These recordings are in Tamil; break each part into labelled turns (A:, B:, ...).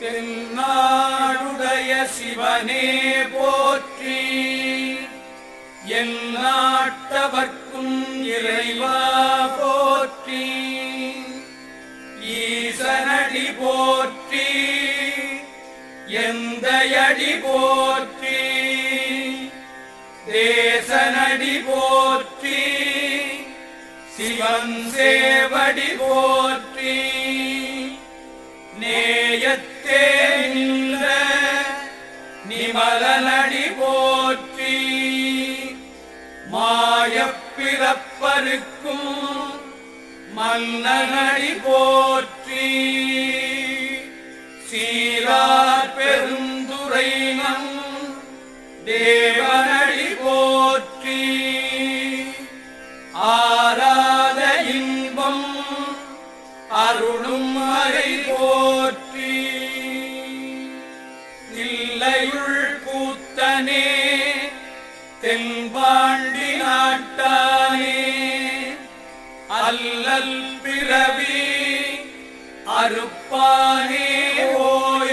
A: தென்னாடுடைய சிவனே போற்றி, எந்நாட்டவர்க்கும் இறைவா போற்றி, ஈசனடி போற்றி, எந்தையடி போற்றி, தேசனடி போற்றி, சிவன் சேவடி போற்றி, நேயத்தே நின்ற நிமலனடி போற்றி, மாயப்பிறப்பருக்கும் மன்னனடி போற்றி, சீரார் பெருந்துரை நம் தேவனடி போற்றி, ஆராத இன்பம் அருளும் மறை போற்றி, தில்லையுள் கூத்தனே தென்பாண்டி நாட்டானே, அல்லல் பிறவி அறுப்பானே ஓ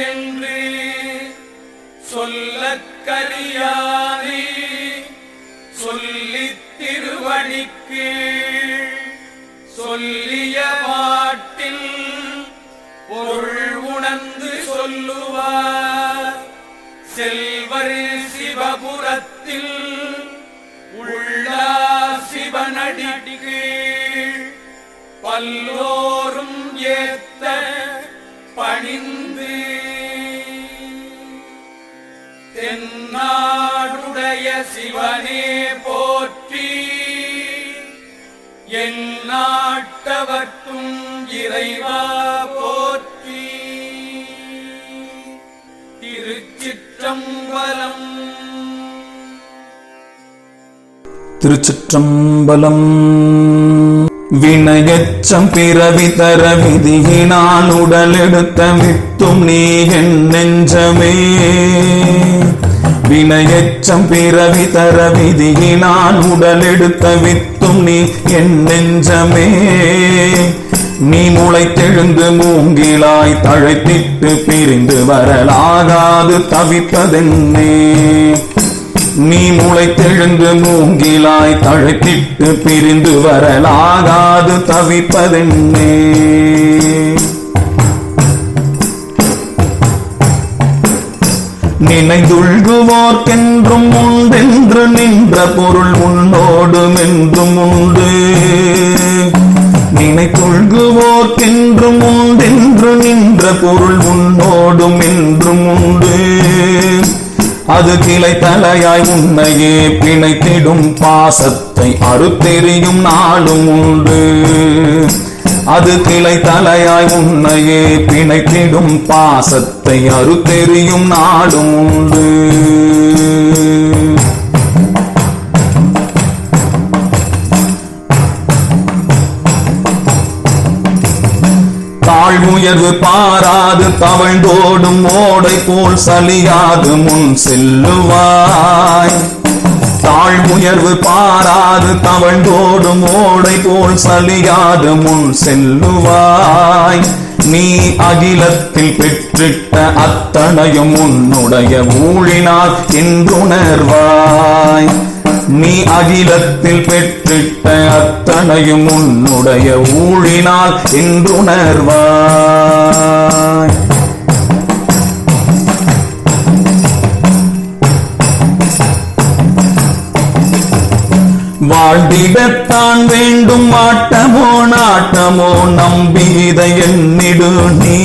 A: என்று சொல்லக்கரியானே, சொல்லித் திருவடிக்கு சொல்லிய பாட்டில் பொருள் உணர்ந்து சொல்லுவார், செல்வர் சிவபுரத்தில் உள்ளா சிவனடிக்கு பல்லோரும் ஏத்த பணிந்து, தென்னாடுடைய சிவனே போற்றி, எந்நாட்டவர்க்கும் இறைவா போற்றி. திருச்சிற்றம்பலம்.
B: திருச்சிற்றம்பலம். வினையச்சம் பிறவி தர விதியினால் உடல் எடுத்த வித்தும் நீ என் நெஞ்சமே, வினையச்சம் பிறவி தர விதியினால் உடல் எடுத்த வித்தும் நீ என் நெஞ்சமே, நீ முளைத்தெழுந்து மூங்கிலாய் தழைத்திட்டு பிரிந்து வரலாகாது தவிப்பதென்னே, நீ முளைத்தெழுந்து மூங்கிலாய் தழைத்திட்டு பிரிந்து வரலாகாது தவிப்பதென்னே, நினைந்துள்குவோர்க்கென்றும் உண்டென்று நின்ற பொருள் உன்னோடும் என்றும் உண்டு, நினைத்துள்குவோர்க்கென்றும் உண்டென்று நின்ற பொருள் உன்னோடும் என்றும் உண்டு, அது கிளை தலையாய் உன்னையே பிணைத்திடும் பாசத்தை அறுத்தெறியும் நாளும் உண்டு, அது கிளை தலையாய் உன்னையே பிணைத்திடும் பாசத்தை அறுத்தெறியும் நாளும் உண்டு. தாழ்வுயர்வு பாராது தவழ்ந்தோடும் ஓடை போல் சலியாது முன் செல்லுவாய், தாழ்வுயர்வு பாராது தவழ்ந்தோடும் ஓடை போல் சலியாது முன் செல்லுவாய், நீ அகிலத்தில் பெற்றிட்ட அத்தனையும் உன்னுடைய ஊழினால் என்றுணர்வாய், நீ அகிலத்தில் பெற்றிட்ட அத்தனையும் உன்னுடைய ஊழினால் என்றுணர்வாய். வாழ்ந்திடத்தான் வேண்டும் ஆட்டமோ நாட்டமோ நம்பி இதை எண்ணிடு நீ,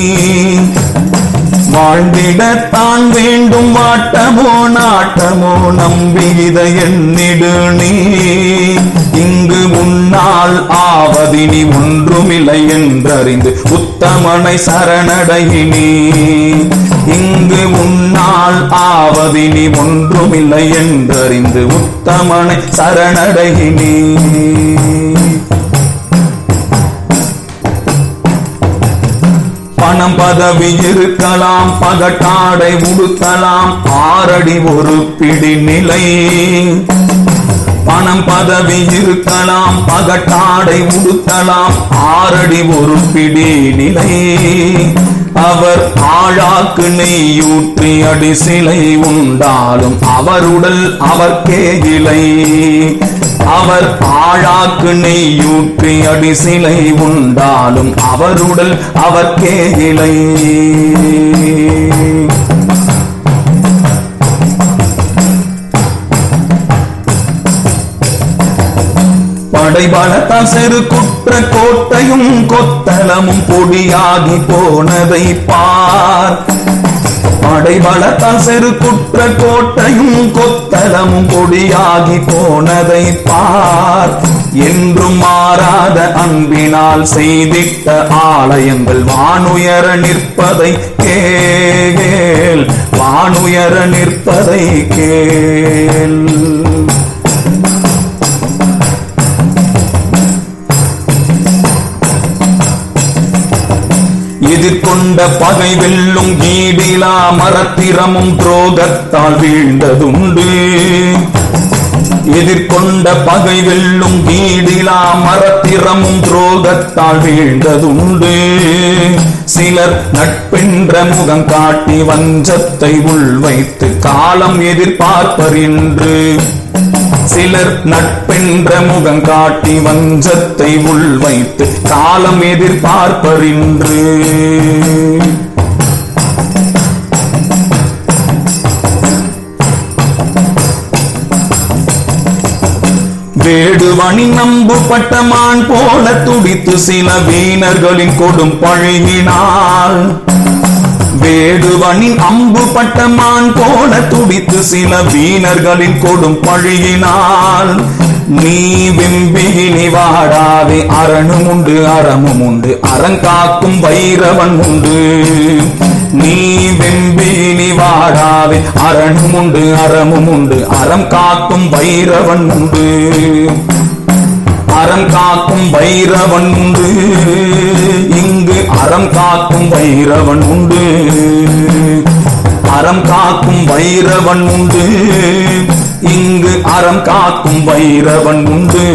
B: வாழ்ந்திடத்தான் வேண்டும் ஆட்டமோ நாட்டமோ நம்பி இதை எண்ணிடு நீ, இங்கு உன்னால் ஆவதினி ஒன்றுமில்லை என்றறிந்து உத்தமனை சரணடையினி, இங்கு உன்னால் ஆவதினி ஒன்றுமில்லை என்றறிந்து உத்தமனை சரணடையினி. பணம் பதவி இருக்கலாம், பகட்டாடை உடுத்தலாம், ஆறடி ஒரு பிடி நிலை, பணம் பதவி இருக்கலாம், பகட்டாடை உடுத்தலாம், ஆறடி ஒரு பிடி நிலை, அவர் ஆழாக்கு நெய்யூற்றி அடி சிலை உண்டாலும் அவருடல் அவர்க்கே இலை. அவர் ஆழாக்கு நெய்யூற்றி அடி சிலை உண்டாலும் அவருடல் அவர்க்கே இலை. படைபலத்தால் சிறு குற்ற கோட்டையும் கொத்தளமும் பொடியாகி போனதை பார். படைபலத்தால் சிறு குற்ற கோட்டையும் கொத்தளமும் பொடியாகி போனதை பார். என்றும் மாறாத அன்பினால் செய்திட்ட ஆலயங்கள் வானுயர நிற்பதை கேள். வானுயர நிற்பதை கேள். எதிர்கொண்ட பகை வெல்லும் ஈடிலா மரத்திரமும் துரோகத்தால் வீழ்ந்ததுண்டு. எதிர்கொண்ட பகை வெல்லும் ஈடிலா மரத்திரமும் துரோகத்தால் வீழ்ந்ததுண்டு. சிலர் நட்பென்ற முகம் காட்டி வஞ்சத்தை உள்வைத்து காலம் எதிர்பார்ப்பர் என்று. சிலர் நட்பென்ற முகம் காட்டி வஞ்சத்தை உள்வைத்து காலம் எதிர்பார்ப்பர் என்று. வேடுவனின் நம்புப்பட்ட மான் போல துடித்து சில வீணர்களின் கொடும் பழகினாள். வேடுவனின் அம்பு பட்ட மான் போல துடித்து சில வீணர்களின் கொடும் பழியினால். நீ வெம்பிகினி வாடாதே அரணும் உண்டு அறமும் உண்டு அறங்காக்கும் வைரவன் உண்டு. நீ வெம்பிகினி வாடாதே அரணும் உண்டு அறமும் உண்டு அறம் காக்கும் வைரவன் உண்டு. அறம் காக்கும் வைரவன் உண்டு. இங்கு அறம் காக்கும் வைரவன் உண்டு. அறம் காக்கும் வைரவன் உண்டு. இங்கு அறம் காக்கும் வைரவன் உண்டு.